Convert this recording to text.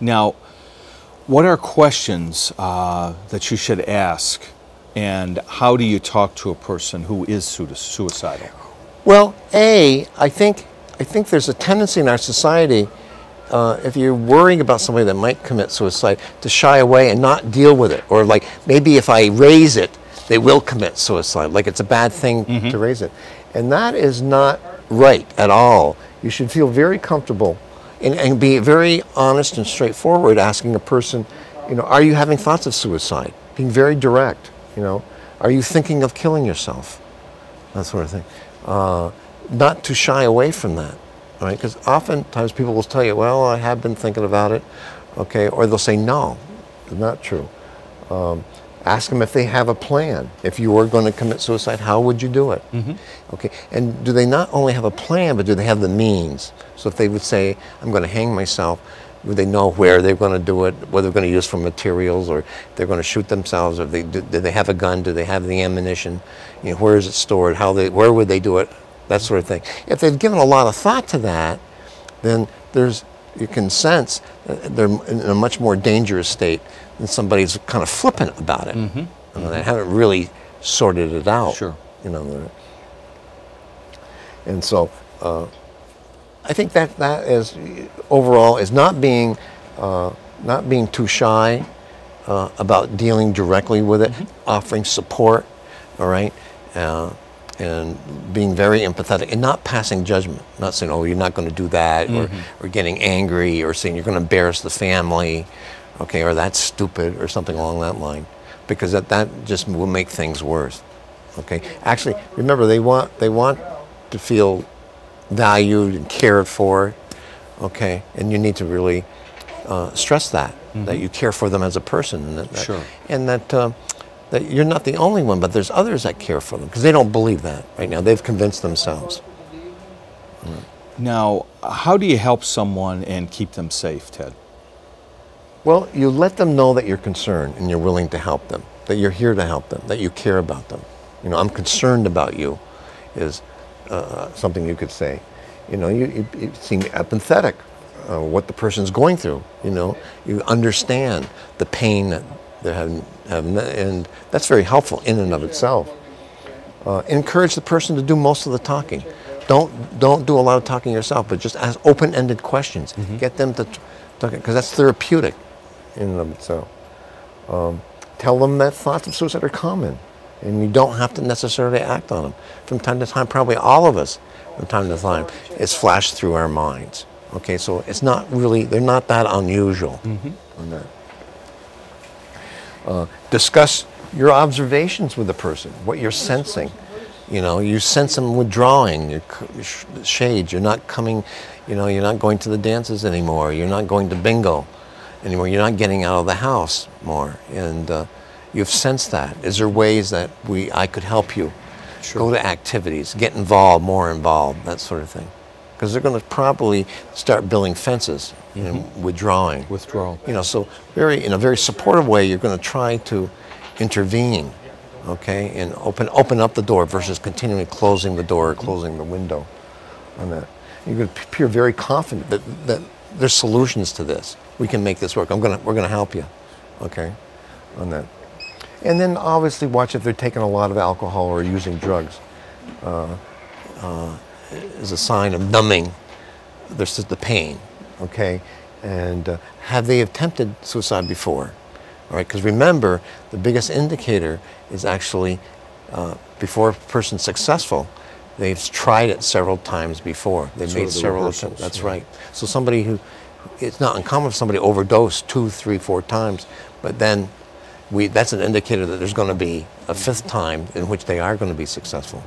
Now, what are questions that you should ask, and how do you talk to a person who is suicidal? Well, I think there's a tendency in our society, if you're worrying about somebody that might commit suicide, to shy away and not deal with it. Or like, maybe if I raise it, they will commit suicide. Like it's a bad thing to raise it. And that is not right at all. You should feel very comfortable and be very honest and straightforward, asking a person, are you having thoughts of suicide? Being very direct, Are you thinking of killing yourself? That sort of thing. Not to shy away from that, all right? Because oftentimes people will tell you, well, I have been thinking about it, okay? Or they'll say, no, it's not true. Ask them if they have a plan. If you were going to commit suicide, how would you do it? Okay, and do they not only have a plan, but do they have the means? So if they would say, I'm going to hang myself, would they know where they're going to do it, what they're going to use for materials, or they're going to shoot themselves, or do they have a gun, do they have the ammunition, where is it stored, where would they do it, that sort of thing. If they've given a lot of thought to that, then you can sense they're in a much more dangerous state than somebody who's kind of flippant about it. They haven't really sorted it out. Sure. And so I think that is overall is not being too shy about dealing directly with it, offering support, all right, and being very empathetic and not passing judgment, not saying, oh, you're not going to do that, or getting angry, or saying you're going to embarrass the family, okay, or that's stupid, or something along that line, because that just will make things worse. Okay, actually, remember, they want to feel valued and cared for, okay, and you need to really stress that you care for them as a person, and that you're not the only one, but there's others that care for them, because they don't believe that right now. They've convinced themselves. Now, how do you help someone and keep them safe, Ted? Well, you let them know that you're concerned and you're willing to help them, that you're here to help them, that you care about them. I'm concerned about you is something you could say. You seem empathetic, what the person's going through. You understand the pain that they're having, and that's very helpful in and of itself. Encourage the person to do most of the talking. Don't do a lot of talking yourself, but just ask open-ended questions. Get them to talk, because that's therapeutic in and of itself. Tell them that thoughts of suicide are common, and you don't have to necessarily act on them. From time to time, probably all of us, from time to time, it's flashed through our minds. Okay, so it's not really, they're not that unusual on that. Discuss your observations with the person, what you're sensing. You sense them withdrawing, your shades, you're not coming, you're not going to the dances anymore, you're not going to bingo anymore, you're not getting out of the house more, and you've sensed that. Is there ways that I could help you? Go to activities, get involved, more involved, that sort of thing. Because they're going to probably start building fences, withdrawing. Withdrawal. So in a very supportive way, you're going to try to intervene, okay, and open up the door versus continually closing the door or closing the window on that. You're going to appear very confident that there's solutions to this. We can make this work. We're going to help you, okay, on that. And then obviously watch if they're taking a lot of alcohol or using drugs. Is a sign of numbing the pain, okay? And have they attempted suicide before? All right, because remember, the biggest indicator is actually before a person's successful, they've tried it several times before. They've made several attempts. That's right. So somebody it's not uncommon for somebody to overdose 2, 3, 4 times, but then that's an indicator that there's going to be a 5th time in which they are going to be successful.